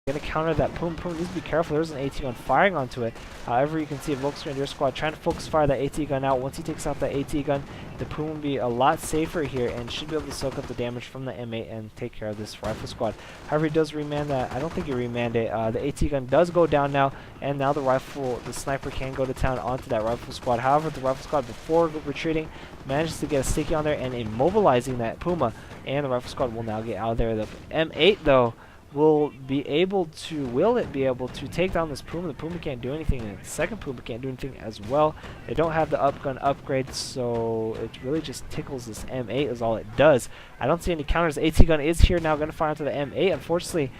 Gonna counter that Puma. Puma needs to be careful. There's an AT gun firing onto it. However, you can see a Volksgrenadier squad trying to focus fire that AT gun out. Once he takes out that AT gun, the Puma will be a lot safer here and should be able to soak up the damage from the M8 and take care of this rifle squad. However, he does remand that. I don't think he remanded it. The AT gun does go down now, and now the sniper can go to town onto that rifle squad. However, the rifle squad, before retreating, manages to get a sticky on there and immobilizing that Puma, and the rifle squad will now get out of there. The M8, though, will it be able to take down this Puma? The Puma can't do anything, and the second Puma can't do anything as well. They don't have the upgun upgrade, so it really just tickles this M8 is all it does. I don't see any counters. AT gun is here now, going to fire into the M8. Unfortunately,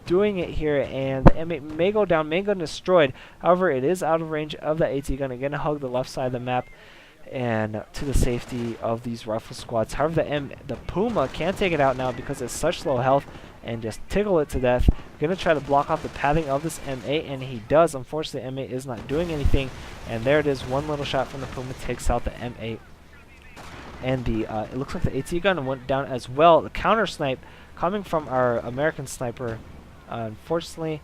doing it here, and the M8 may go down, may go destroyed. However, it is out of range of the AT gun. Again, hug the left side of the map and to the safety of these rifle squads. However, the Puma can take it out now because it's such low health and just tickle it to death. Gonna try to block off the padding of this M8, and he does. Unfortunately, M8 is not doing anything, and there it is. One little shot from the Puma takes out the M8, and it looks like the AT gun went down as well. The counter snipe coming from our American sniper. Unfortunately,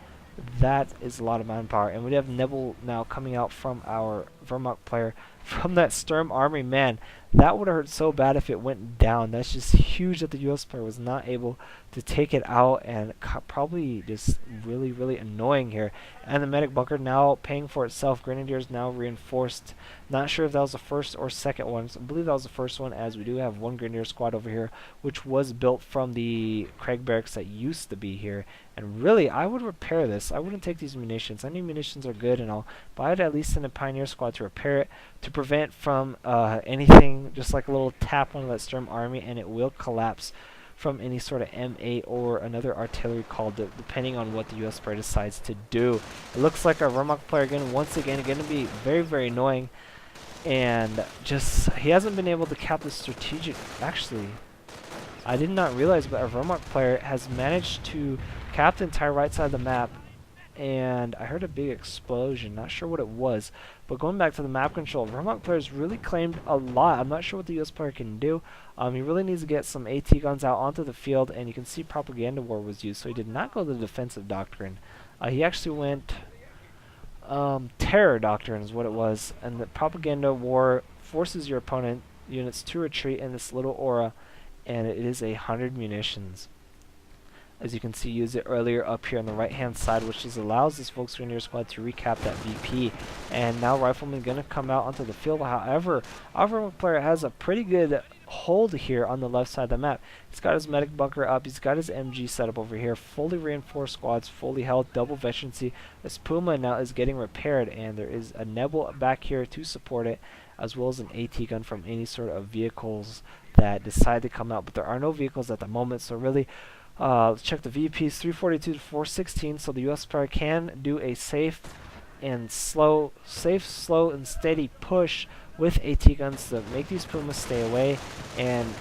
that is a lot of manpower, and we have Nebel now coming out from our Wehrmacht player from that Sturm Army. Man, that would have hurt so bad if it went down. That's just huge that the US player was not able to take it out, and probably just really, really annoying here. And the medic bunker now paying for itself. Grenadiers now reinforced. Not sure if that was the first or second one. So I believe that was the first one, as we do have one Grenadier squad over here, which was built from the Craig barracks that used to be here. And really, I would repair this. I wouldn't take these munitions. I know munitions are good and all, but I'd at least send a Pioneer squad to repair it, to prevent from anything, just like a little tap on that Sturm Army, and it will collapse from any sort of M8 or another artillery call, depending on what the US player decides to do. It looks like our Wehrmacht player once again going to be very, very annoying, and just he hasn't been able to cap the strategic. Actually, I did not realize, but our Wehrmacht player has managed to cap the entire right side of the map, and I heard a big explosion. Not sure what it was, but going back to the map control, Wehrmacht players really claimed a lot. I'm not sure what the US player can do. He really needs to get some AT guns out onto the field, and you can see propaganda war was used, so he did not go the defensive doctrine. He actually went terror doctrine is what it was, and the propaganda war forces your opponent units to retreat in this little aura, and it is 100 munitions. As you can see, use it earlier up here on the right hand side, which just allows this Volksgrenadier squad to recap that VP. And now Rifleman gonna come out onto the field. However, our Wehrmacht player has a pretty good hold here on the left side of the map. He's got his medic bunker up, he's got his MG set up over here, fully reinforced squads, fully held, double veterancy. This Puma now is getting repaired, and there is a Nebel back here to support it, as well as an AT gun from any sort of vehicles that decide to come out. But there are no vehicles at the moment, so really let's check the VPs, 342 to 416, so the US player can do a safe, slow and steady push with AT guns to make these Pumas stay away and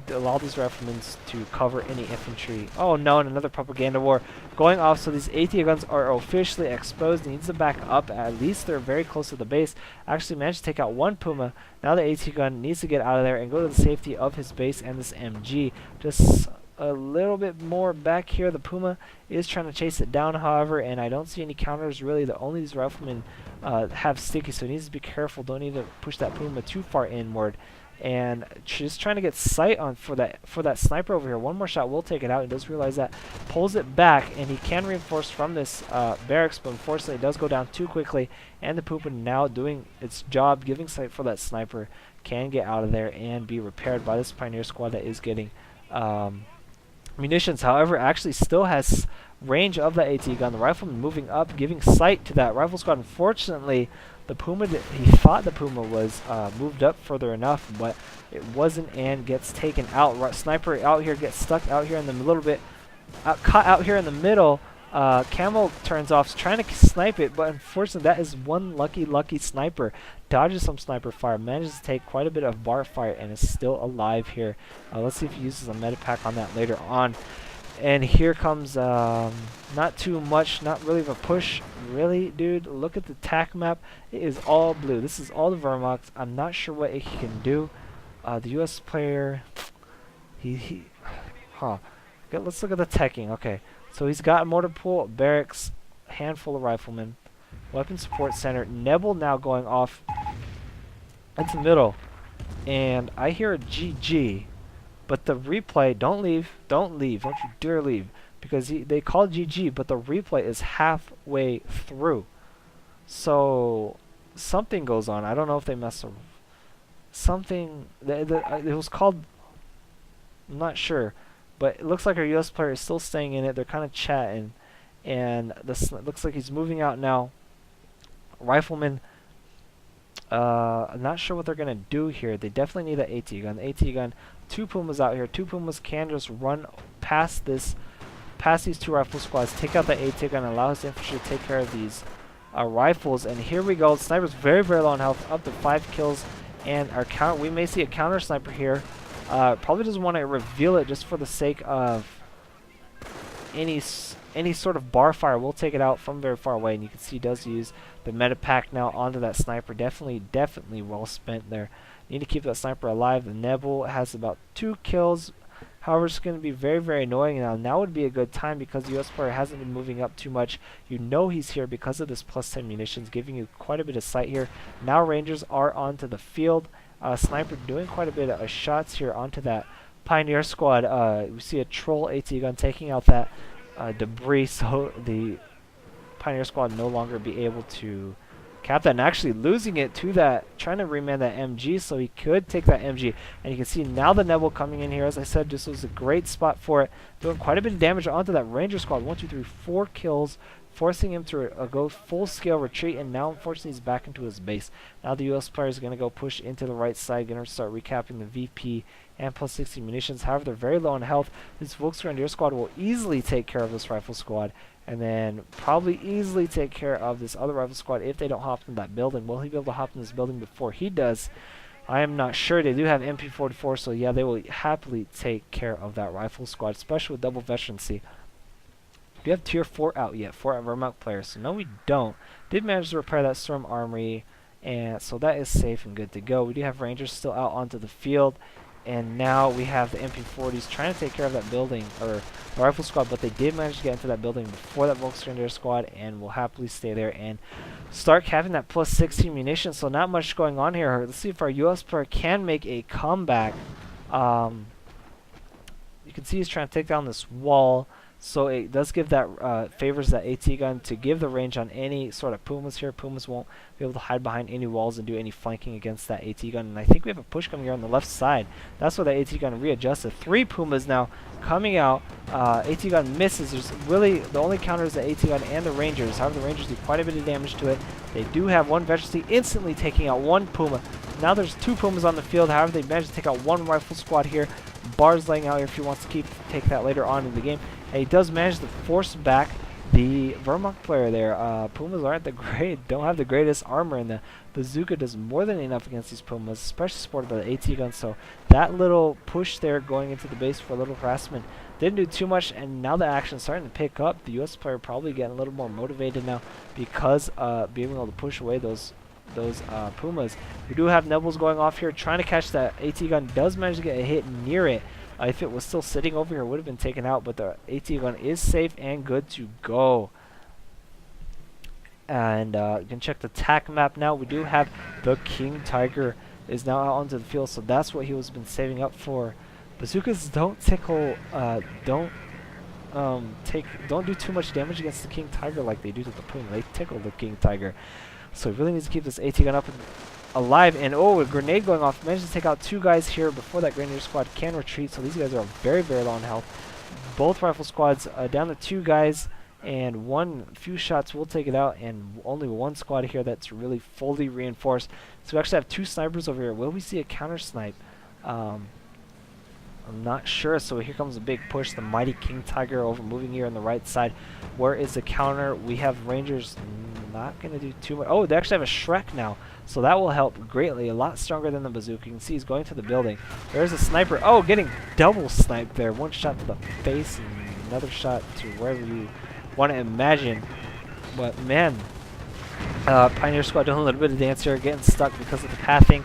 allow these riflemen to cover any infantry. Oh no, and another propaganda war going off, so these AT guns are officially exposed. He needs to back up. At least they're very close to the base. Actually managed to take out one Puma. Now the AT gun needs to get out of there and go to the safety of his base and this MG. Just a little bit more back here. The Puma is trying to chase it down, however, and I don't see any counters really. Only these riflemen have sticky, so he needs to be careful. Don't need to push that Puma too far inward, and just trying to get sight on for that sniper over here. One more shot will take it out. He does realize that, pulls it back, and he can reinforce from this barracks, but unfortunately it does go down too quickly, and the Puma now doing its job, giving sight for that sniper, can get out of there and be repaired by this Pioneer squad that is getting munitions. However, actually still has range of the AT gun. The rifleman moving up, giving sight to that rifle squad. Unfortunately, the Puma, he thought the Puma was moved up further enough, but it wasn't, and gets taken out. Sniper out here, gets stuck out here in the little bit, caught out here in the middle. Camel turns off, trying to snipe it, but unfortunately that is one lucky sniper. Dodges some sniper fire, manages to take quite a bit of bar fire, and is still alive here. Let's see if he uses a medipack on that later on. And here comes, not too much, not really of a push. Really, dude, look at the TAC map. It is all blue. This is all the Wehrmacht. I'm not sure what he can do. The US player, let's look at the teching. Okay. So he's got a mortar pool, barracks, handful of riflemen, weapon support center. Nebel now going off into the middle. And I hear a GG. But the replay, don't leave, don't you dare leave. Because they called GG, but the replay is halfway through. So something goes on. I don't know if they mess up. Something, it was called, I'm not sure. But it looks like our US player is still staying in it. They're kind of chatting. And this looks like he's moving out now. Rifleman, I'm not sure what they're going to do here. They definitely need an AT gun. The AT gun, 2 Pumas out here. 2 Pumas can just run past these 2 rifle squads, take out the AT gun, allow his infantry to take care of these rifles. And here we go. Sniper's very, very low on health, up to 5 kills. And our counter, we may see a counter sniper here. Probably doesn't want to reveal it just for the sake of any sort of bar fire. We'll take it out from very far away, and you can see he does use the meta pack now onto that sniper. Definitely well spent there. Need to keep that sniper alive. The Nebel has about 2 kills. However, it's going to be very, very annoying now. Now would be a good time because the US player hasn't been moving up too much. You know he's here because of this plus 10 munitions, giving you quite a bit of sight here. Now Rangers are onto the field. Sniper doing quite a bit of shots here onto that Pioneer squad. We see a troll AT gun taking out that debris, so the Pioneer squad no longer be able to cap that, and actually losing it to that, trying to reman that MG so he could take that MG. And you can see now the Nebel coming in here. As I said, this was a great spot for it, doing quite a bit of damage onto that Ranger squad. 1, 2, 3, 4 kills, forcing him to go full-scale retreat, and now unfortunately he's back into his base. Now the US player is going to go push into the right side, going to start recapping the VP and plus 60 munitions. However, they're very low on health. This Volksgrenadier squad will easily take care of this rifle squad, and then probably easily take care of this other rifle squad if they don't hop in that building. Will he be able to hop in this building before he does? I am not sure. They do have MP44, so yeah, they will happily take care of that rifle squad, especially with double veterancy. Do you have tier 4 out yet for our Vermont players? So no, we don't. Did manage to repair that Storm Armory, and so that is safe and good to go. We do have Rangers still out onto the field, and now we have the MP40s trying to take care of that building, or the rifle squad, but they did manage to get into that building before that Volksgrenadier squad, and will happily stay there and start capping that plus 16 munitions. So not much going on here. Let's see if our US player can make a comeback. You can see he's trying to take down this wall. So it does give that, favors that AT gun to give the range on any sort of Pumas here. Pumas won't be able to hide behind any walls and do any flanking against that AT gun. And I think we have a push coming here on the left side. That's where the AT gun readjusted. 3 Pumas now coming out. AT gun misses. There's really, the only counter is the AT gun and the Rangers. However, the Rangers do quite a bit of damage to it. They do have 1 veterancy, instantly taking out 1 Puma. Now there's 2 Pumas on the field. However, they managed to take out 1 rifle squad here. Bars laying out here if he wants to take that later on in the game. And he does manage to force back the Vermont player there. Pumas aren't don't have the greatest armor, and the bazooka does more than enough against these Pumas, especially supported by the AT gun. So that little push there going into the base for a little harassment didn't do too much, and now the action's starting to pick up. The US player probably getting a little more motivated now because being able to push away those Pumas. We do have Nebels going off here, trying to catch that AT gun. Does manage to get a hit near it. If it was still sitting over here, it would have been taken out, but the AT gun is safe and good to go. And you can check the TAC map now. We do have the King Tiger is now out onto the field, so that's what he was been saving up for. Bazookas don't tickle, don't do too much damage against the King Tiger like they do to the Puma. They tickle the King Tiger. So he really needs to keep this AT gun up and alive. And oh, a grenade going off. Managed to take out 2 guys here before that Grenadier squad can retreat. So these guys are very, very low on health. Both rifle squads down to 2 guys, and few shots will take it out, and only 1 squad here that's really fully reinforced. So we actually have 2 snipers over here. Will we see a counter snipe? I'm not sure. So here comes a big push. The mighty King Tiger over moving here on the right side. Where is the counter? We have Rangers not going to do too much. Oh, they actually have a Shrek now. So that will help greatly. A lot stronger than the bazooka. You can see he's going to the building. There's a sniper. Oh, getting double sniped there. 1 shot to the face and another shot to wherever you want to imagine. But man, Pioneer squad doing a little bit of dance here, getting stuck because of the pathing.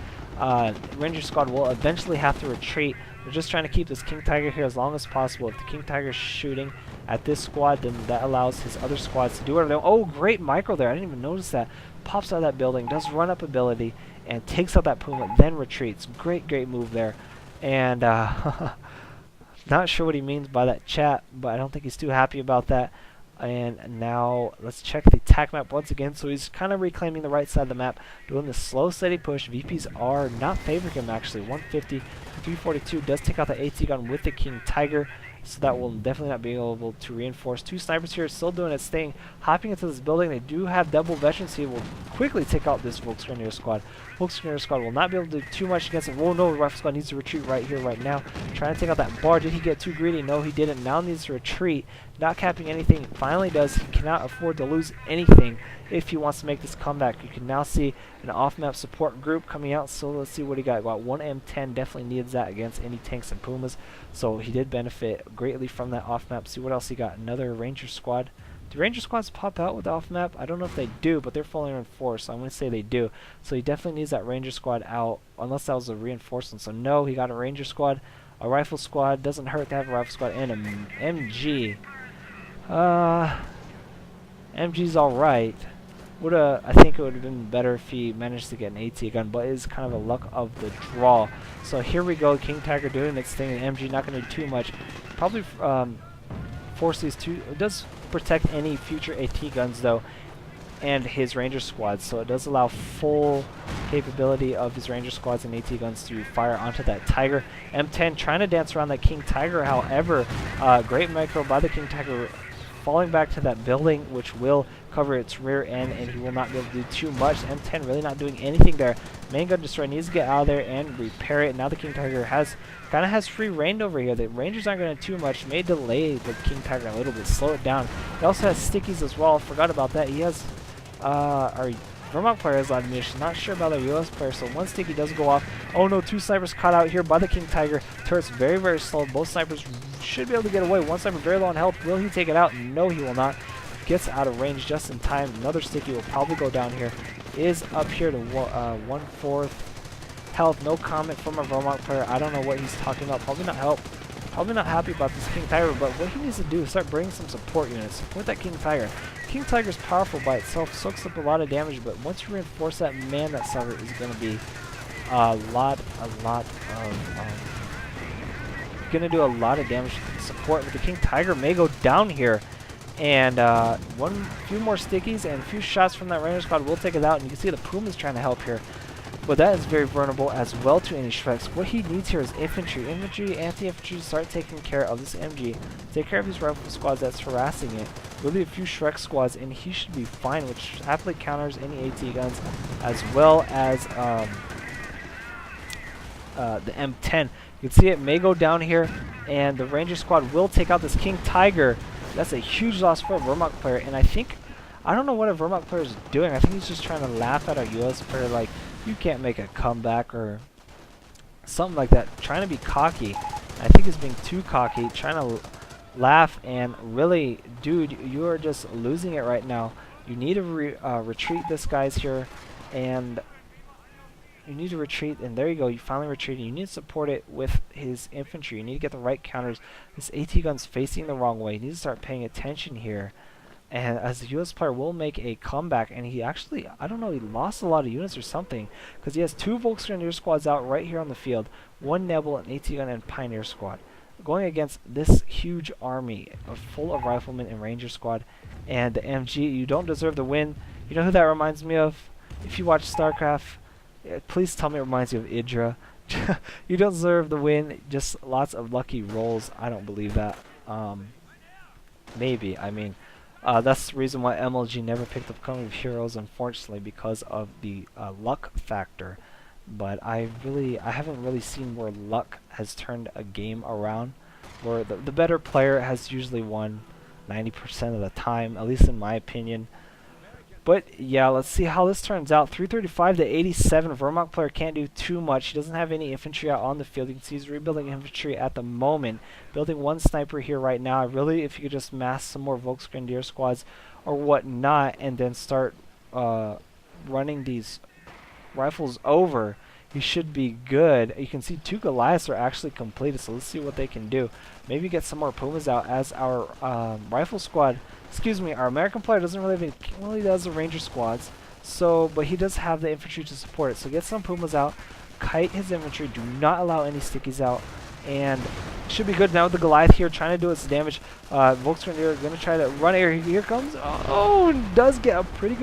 Ranger squad will eventually have to retreat. We're just trying to keep this King Tiger here as long as possible. If the King Tiger is shooting, at this squad, then that allows his other squads to do whatever they want. Oh, great micro there. I didn't even notice that. Pops out of that building, does run up ability, and takes out that Puma, then retreats. Great move there. And not sure what he means by that chat, but I don't think he's too happy about that. And now let's check the attack map once again. So he's kind of reclaiming the right side of the map, doing the slow, steady push. VPs are not favoring him actually. 150 to 342 does take out the AT gun with the King Tiger. So that will definitely not be able to reinforce. Two snipers here still doing its thing, hopping into this building. They do have double veterans. He will quickly take out this Volksgrenadier squad. Volksgrenadier squad will not be able to do too much against him. Oh no, the Rifle squad needs to retreat right here, right now. Trying to take out that bar. Did he get too greedy? No, he didn't. Now needs to retreat. Not capping anything. Finally does. He cannot afford to lose anything if he wants to make this comeback. You can now see an off-map support group coming out. So let's see what he got. Got one M10. Definitely needs that against any tanks and Pumas. So he did benefit greatly from that off-map. See what else he got. Another Ranger squad. Do Ranger squads pop out with the off-map? I don't know if they do, but they're fully reinforced, so I'm going to say they do. So he definitely needs that Ranger squad out, unless that was a reinforcement. So no, he got a Ranger squad. A Rifle squad. Doesn't hurt to have a Rifle squad. And an MG. MG's alright. I think it would have been better if he managed to get an AT gun, but it's kind of a luck of the draw. So here we go, King Tiger doing its thing, and MG not going to do too much. Probably force these two. It does protect any future AT guns though, and his Ranger squads. So it does allow full capability of his Ranger squads and AT guns to fire onto that Tiger. M10 trying to dance around that King Tiger, however, great micro by the King Tiger, falling back to that building, which will cover its rear end, and he will not be able to do too much. M10 really not doing anything there. Main gun destroy, needs to get out of there and repair it. Now the King Tiger kind of has free reign over here. The Rangers aren't going to do too much. May delay the King Tiger a little bit, slow it down. He also has stickies as well. Forgot about that. He has our Vermont player has a lot of munitions. Not sure about the US player, so one sticky does go off. Oh no, two snipers caught out here by the King Tiger. Turret's very slow. Both snipers should be able to get away. One sniper very low on health. Will he take it out? No, he will not. Gets out of range just in time. Another sticky will probably go down here. Is up here to 1/4 health. No comment from a Vermont player. I don't know what he's talking about. Probably not happy about this King Tiger, but what he needs to do is start bringing some support units. Support that King Tiger. King Tiger's powerful by itself, soaks up a lot of damage, but once you reinforce that, man, that sucker is going to be going to do a lot of damage to the support. But the King Tiger may go down here, and few more stickies and a few shots from that Ranger squad will take it out. And you can see the Puma's trying to help here, but that is very vulnerable as well to any Shreks. What he needs here is infantry, anti-infantry to start taking care of this MG, take care of these Rifle squads that's harassing it. Really a few Shrek squads, and he should be fine, which happily counters any AT guns, as well as the M10. You can see it may go down here, and the Ranger squad will take out this King Tiger. That's a huge loss for a Vermont player, and I don't know what a Vermont player is doing. I think he's just trying to laugh at our US player, like, you can't make a comeback or something like that. Trying to be cocky. I think he's being too cocky, trying to laugh, and really, dude, you are just losing it right now. You need to retreat this guy's here, and you need to retreat, and there you go, you finally retreated. You need to support it with his infantry. You need to get the right counters. This AT gun's facing the wrong way. You need to start paying attention here. And as the US player will make a comeback, and he actually, I don't know, he lost a lot of units or something, because he has two Volksgrenadier squads out right here on the field, one Nebel, an AT gun, and Pioneer squad, going against this huge army full of riflemen and Ranger squad. And the MG, you don't deserve the win. You know who that reminds me of? If you watch StarCraft, please tell me it reminds you of Idra. You don't deserve the win, just lots of lucky rolls. I don't believe that. Maybe, I mean, that's the reason why MLG never picked up Company of Heroes, unfortunately, because of the luck factor. But I haven't really seen where luck has turned a game around, where the better player has usually won 90% of the time, at least in my opinion. But yeah, let's see how this turns out. 335 to 87. Vermont player can't do too much. He doesn't have any infantry out on the field. You can see he's rebuilding infantry at the moment. Building one sniper here right now. Really, if you could just mass some more Volksgrenadier squads or whatnot, and then start running these rifles over, he should be good. You can see 2 Goliaths are actually completed, so let's see what they can do. Maybe get some more Pumas out as our rifle squad, excuse me, our American player doesn't really have any, well, he does the Ranger squads, so, but he does have the infantry to support it. So get some Pumas out, kite his infantry, do not allow any stickies out, and should be good now with the Goliath here trying to do its damage. Volksgrenadier going to try to run air. Here comes, oh, and does get a pretty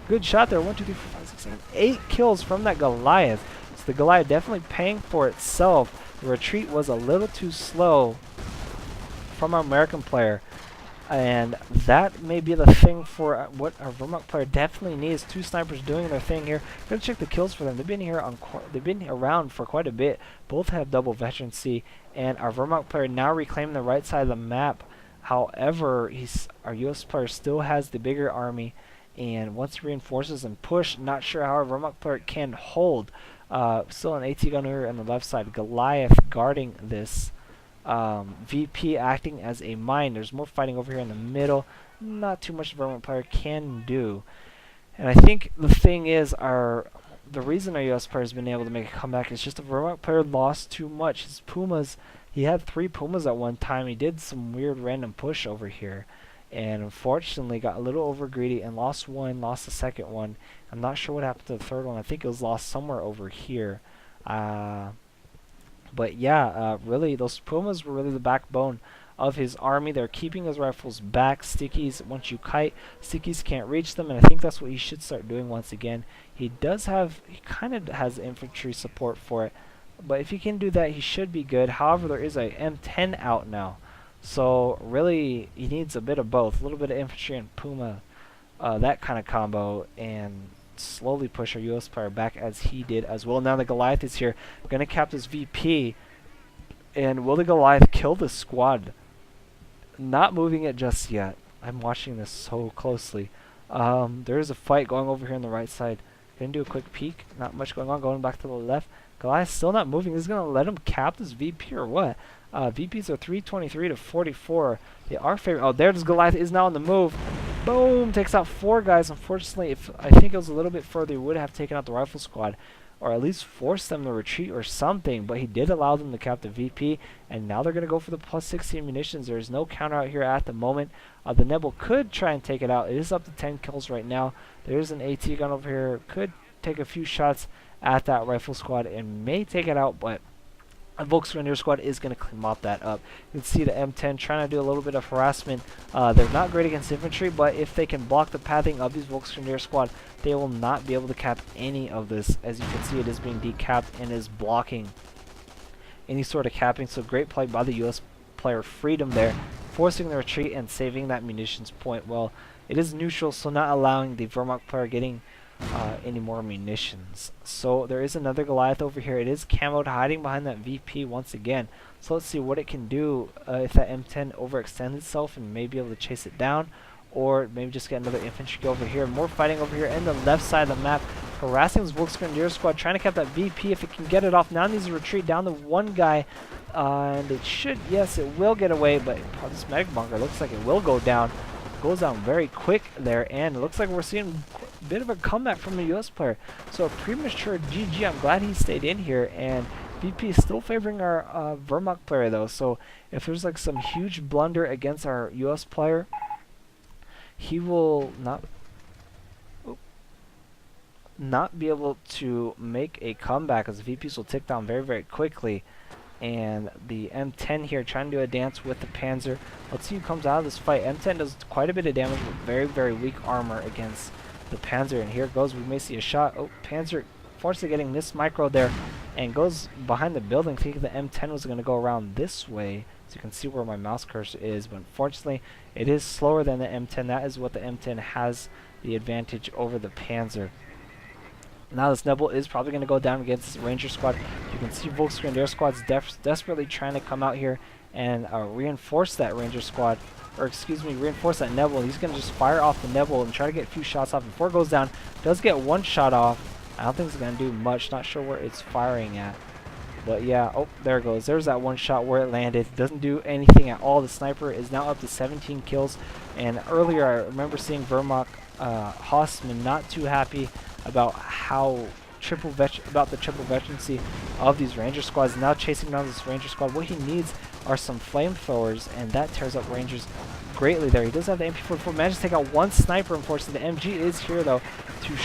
good shot there. 1, 2, 3, 4, 5, 6, 7, 8 kills from that Goliath. So the Goliath definitely paying for itself. The retreat was a little too slow from our American player, and that may be the thing for what our Wehrmacht player definitely needs. 2 snipers doing their thing here. Gonna check the kills for them. They've been here on they've been around for quite a bit. Both have double veterancy, and our Wehrmacht player now reclaiming the right side of the map. However, our U.S. player still has the bigger army, and once he reinforces and push, not sure how our Wehrmacht player can hold. Still an AT gunner on the left side. Goliath guarding this. VP acting as a mine. There's more fighting over here in the middle. Not too much the Wehrmacht player can do. And I think the thing is, the reason our US player has been able to make a comeback is just the Wehrmacht player lost too much. His Pumas, he had 3 Pumas at one time. He did some weird random push over here, and unfortunately got a little over greedy and lost one, lost the second one. I'm not sure what happened to the third one. I think it was lost somewhere over here. But yeah, really, those Pumas were really the backbone of his army. They're keeping his rifles back. Stickies, once you kite, stickies can't reach them, and I think that's what he should start doing once again. He kind of has infantry support for it, but if he can do that, he should be good. However, there is a M10 out now, so really, he needs a bit of both, a little bit of infantry and Puma, that kind of combo, and slowly push our US player back as he did as well. Now the Goliath is here, going to cap this VP, and will the Goliath kill the squad? Not moving it just yet. I'm watching this so closely. There is a fight going over here on the right side. Gonna do a quick peek. Not much going on. Going back to the left. Goliath still not moving. Is gonna let him cap this VP or what? VPs are 323 to 44. They are favoring. Oh, there's Goliath is now on the move. Boom! Takes out 4 guys. Unfortunately, if I think it was a little bit further, he would have taken out the rifle squad, or at least forced them to retreat or something. But he did allow them to cap the VP, and now they're going to go for the plus 16 munitions. There is no counter out here at the moment. The Nebel could try and take it out. It is up to 10 kills right now. There is an AT gun over here. Could take a few shots at that rifle squad and may take it out, but a Volksgrenadier squad is going to mop that up. You can see the M10 trying to do a little bit of harassment. They're not great against infantry, but if they can block the pathing of these Volksgrenadier squad, they will not be able to cap any of this. As you can see, it is being decapped and is blocking any sort of capping. So great play by the US player. Freedom there, forcing the retreat and saving that munitions point. Well, it is neutral, so not allowing the Wehrmacht player getting any more munitions. So there is another Goliath over here. It is camoed, hiding behind that VP once again. So let's see what it can do if that M10 overextends itself and may be able to chase it down, or maybe just get another infantry over here. More fighting over here in the left side of the map, harassing this Volksgrenadier squad, trying to cap that VP. If it can get it off, now it needs to retreat down to 1 guy, and it should, yes, it will get away, but this medic bunker looks like it will go down. Goes down very quick there, and it looks like we're seeing a bit of a comeback from the US player. So a premature GG. I'm glad he stayed in here, and VP is still favoring our Wehrmacht player though. So if there's like some huge blunder against our US player, he will not be able to make a comeback, as the VPs will tick down very, very quickly. And the M10 here trying to do a dance with the Panzer. Let's see who comes out of this fight. M10 does quite a bit of damage with very, very weak armor against the Panzer. And here it goes. We may see a shot. Oh, Panzer fortunately getting this micro there and goes behind the building, thinking the M10 was going to go around this way. So you can see where my mouse cursor is. But unfortunately, it is slower than the M10. That is what the M10 has the advantage over the Panzer. Now this Nebel is probably going to go down against this Ranger squad. You can see Volksgrenadier squad's desperately trying to come out here and reinforce that Ranger squad, or excuse me, reinforce that Nebel. He's going to just fire off the Nebel and try to get a few shots off before it goes down. Does get 1 shot off. I don't think it's going to do much. Not sure where it's firing at. But yeah, oh, there it goes. There's that 1 shot where it landed. Doesn't do anything at all. The sniper is now up to 17 kills. And earlier I remember seeing Wehrmacht Hossman not too happy about how triple about the triple veterancy of these Ranger squads. Now chasing down this Ranger squad, what he needs are some flamethrowers, and that tears up Rangers greatly there. He does have the MP44, managed to take out one sniper. Unfortunately, the MG is here though to